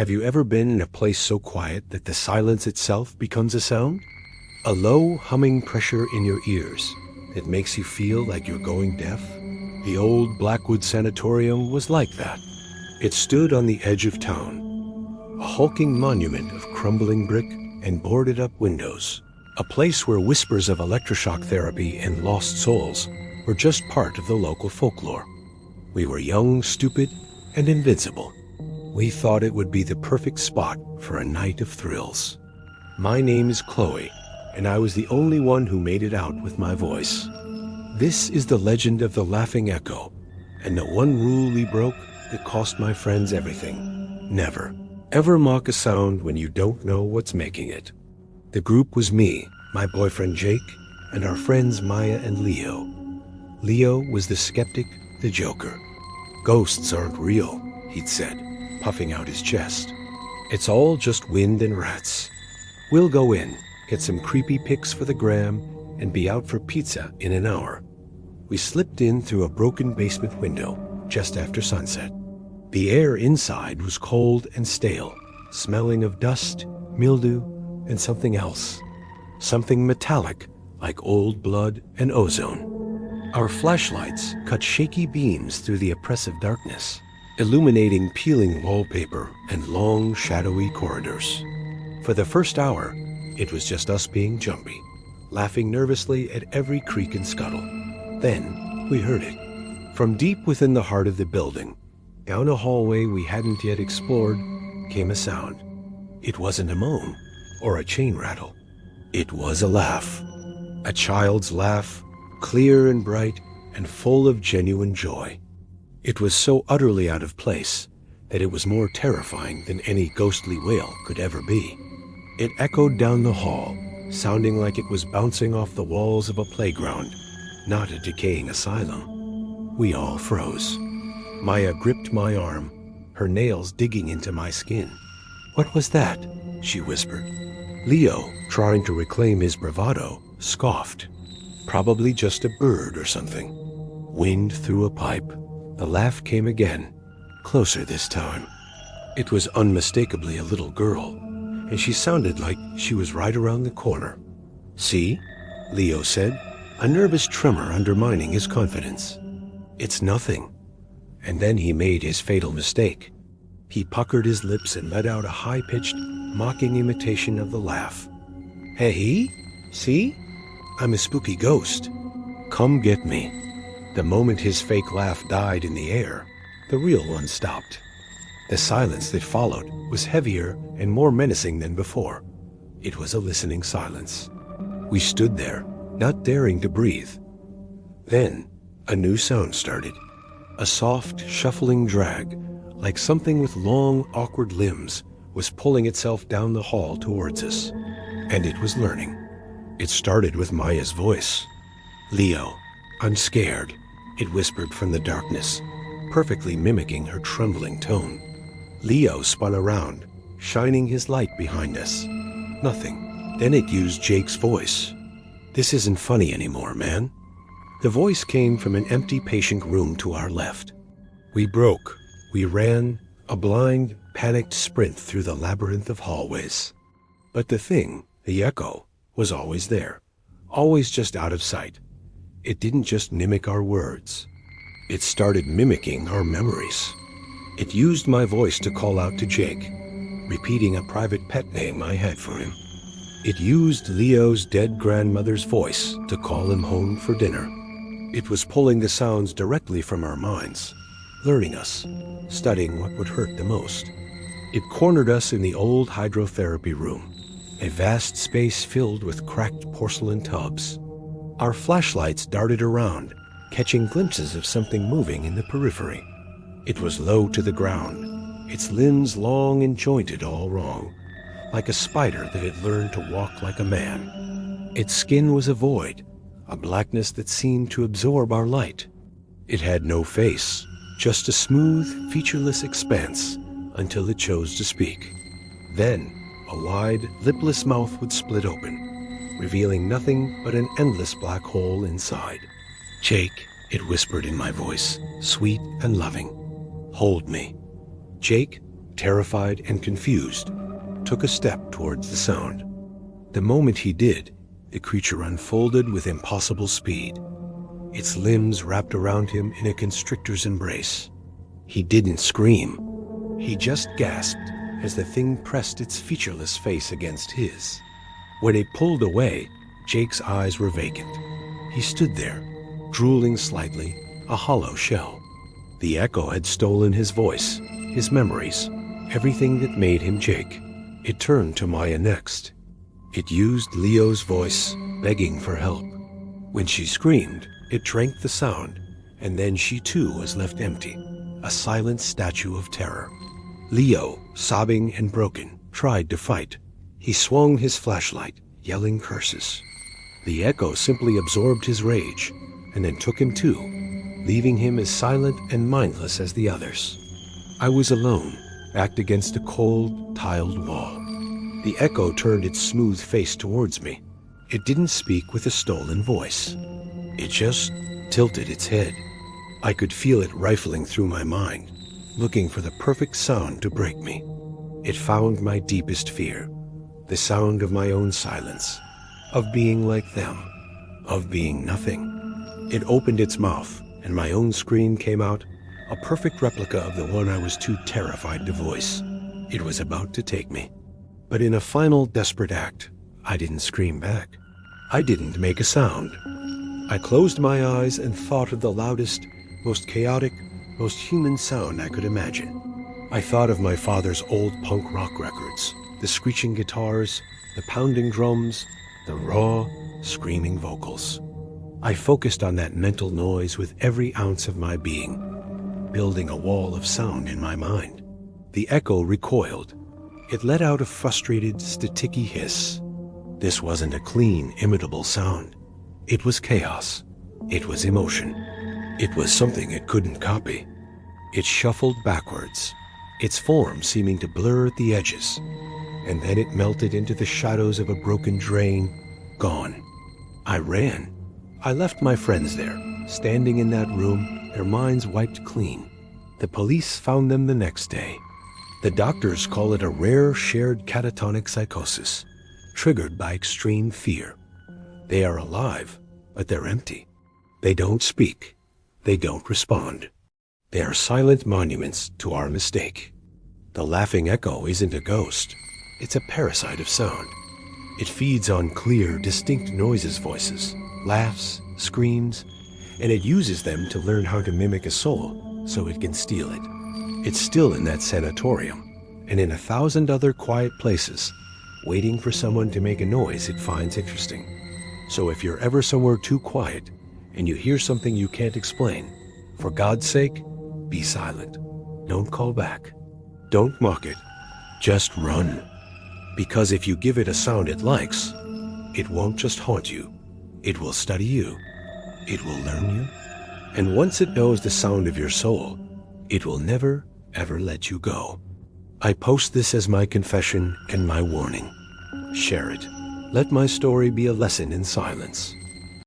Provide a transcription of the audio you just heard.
Have you ever been in a place so quiet that the silence itself becomes a sound? A low, humming pressure in your ears that makes you feel like you're going deaf? The old Blackwood Sanatorium was like that. It stood on the edge of town, a hulking monument of crumbling brick and boarded-up windows, a place where whispers of electroshock therapy and lost souls were just part of the local folklore. We were young, stupid, and invincible. We thought it would be the perfect spot for a night of thrills. My name is Chloe, and I was the only one who made it out with my voice. This is the legend of the Laughing Echo, and the one rule we broke that cost my friends everything. Never, ever mock a sound when you don't know what's making it. The group was me, my boyfriend Jake, and our friends Maya and Leo. Leo was the skeptic, the joker. Ghosts aren't real, he'd said, puffing out his chest. It's all just wind and rats. We'll go in, get some creepy pics for the gram, and be out for pizza in an hour. We slipped in through a broken basement window just after sunset. The air inside was cold and stale, smelling of dust, mildew, and something else. Something metallic, like old blood and ozone. Our flashlights cut shaky beams through the oppressive darkness, illuminating peeling wallpaper and long, shadowy corridors. For the first hour, it was just us being jumpy, laughing nervously at every creak and scuttle. Then we heard it. From deep within the heart of the building, down a hallway we hadn't yet explored, came a sound. It wasn't a moan or a chain rattle. It was a laugh. A child's laugh, clear and bright and full of genuine joy. It was so utterly out of place that it was more terrifying than any ghostly wail could ever be. It echoed down the hall, sounding like it was bouncing off the walls of a playground, not a decaying asylum. We all froze. Maya gripped my arm, her nails digging into my skin. "What was that?" she whispered. Leo, trying to reclaim his bravado, scoffed. "Probably just a bird or something." Wind through a pipe. The laugh came again, closer this time. It was unmistakably a little girl, and she sounded like she was right around the corner. "See?" Leo said, a nervous tremor undermining his confidence. "It's nothing." And then he made his fatal mistake. He puckered his lips and let out a high-pitched, mocking imitation of the laugh. "Hey, see? I'm a spooky ghost. Come get me." The moment his fake laugh died in the air, the real one stopped. The silence that followed was heavier and more menacing than before. It was a listening silence. We stood there, not daring to breathe. Then, a new sound started. A soft, shuffling drag, like something with long, awkward limbs, was pulling itself down the hall towards us. And it was learning. It started with Maya's voice. "Leo, I'm scared," it whispered from the darkness, perfectly mimicking her trembling tone. Leo spun around, shining his light behind us. Nothing. Then it used Jake's voice. "This isn't funny anymore, man." The voice came from an empty patient room to our left. We broke. We ran, a blind, panicked sprint through the labyrinth of hallways. But the thing, the echo, was always there, always just out of sight. It didn't just mimic our words. It started mimicking our memories. It used my voice to call out to Jake, repeating a private pet name I had for him. It used Leo's dead grandmother's voice to call him home for dinner. It was pulling the sounds directly from our minds, learning us, studying what would hurt the most. It cornered us in the old hydrotherapy room, a vast space filled with cracked porcelain tubs. Our flashlights darted around, catching glimpses of something moving in the periphery. It was low to the ground, its limbs long and jointed all wrong, like a spider that had learned to walk like a man. Its skin was a void, a blackness that seemed to absorb our light. It had no face, just a smooth, featureless expanse until it chose to speak. Then, a wide, lipless mouth would split open, revealing nothing but an endless black hole inside. "Jake," it whispered in my voice, sweet and loving. "Hold me." Jake, terrified and confused, took a step towards the sound. The moment he did, the creature unfolded with impossible speed. Its limbs wrapped around him in a constrictor's embrace. He didn't scream. He just gasped as the thing pressed its featureless face against his. When it pulled away, Jake's eyes were vacant. He stood there, drooling slightly, a hollow shell. The echo had stolen his voice, his memories, everything that made him Jake. It turned to Maya next. It used Leo's voice, begging for help. When she screamed, it drank the sound, and then she too was left empty, a silent statue of terror. Leo, sobbing and broken, tried to fight. He swung his flashlight, yelling curses. The echo simply absorbed his rage, and then took him too, leaving him as silent and mindless as the others. I was alone, backed against a cold, tiled wall. The echo turned its smooth face towards me. It didn't speak with a stolen voice. It just tilted its head. I could feel it rifling through my mind, looking for the perfect sound to break me. It found my deepest fear, the sound of my own silence, of being like them, of being nothing. It opened its mouth, and my own scream came out, a perfect replica of the one I was too terrified to voice. It was about to take me. But in a final desperate act, I didn't scream back. I didn't make a sound. I closed my eyes and thought of the loudest, most chaotic, most human sound I could imagine. I thought of my father's old punk rock records, the screeching guitars, the pounding drums, the raw, screaming vocals. I focused on that mental noise with every ounce of my being, building a wall of sound in my mind. The echo recoiled. It let out a frustrated, staticky hiss. This wasn't a clean, imitable sound. It was chaos. It was emotion. It was something it couldn't copy. It shuffled backwards, its form seeming to blur at the edges, and then it melted into the shadows of a broken drain, gone. I ran. I left my friends there, standing in that room, their minds wiped clean. The police found them the next day. The doctors call it a rare shared catatonic psychosis, triggered by extreme fear. They are alive, but they're empty. They don't speak. They don't respond. They are silent monuments to our mistake. The laughing echo isn't a ghost. It's a parasite of sound. It feeds on clear, distinct noises, voices, laughs, screams, and it uses them to learn how to mimic a soul so it can steal it. It's still in that sanatorium and in 1,000 other quiet places, waiting for someone to make a noise it finds interesting. So if you're ever somewhere too quiet and you hear something you can't explain, for God's sake, be silent. Don't call back. Don't mock it. Just run. Because if you give it a sound it likes, it won't just haunt you. It will study you. It will learn you. And once it knows the sound of your soul, it will never, ever let you go. I post this as my confession and my warning. Share it. Let my story be a lesson in silence.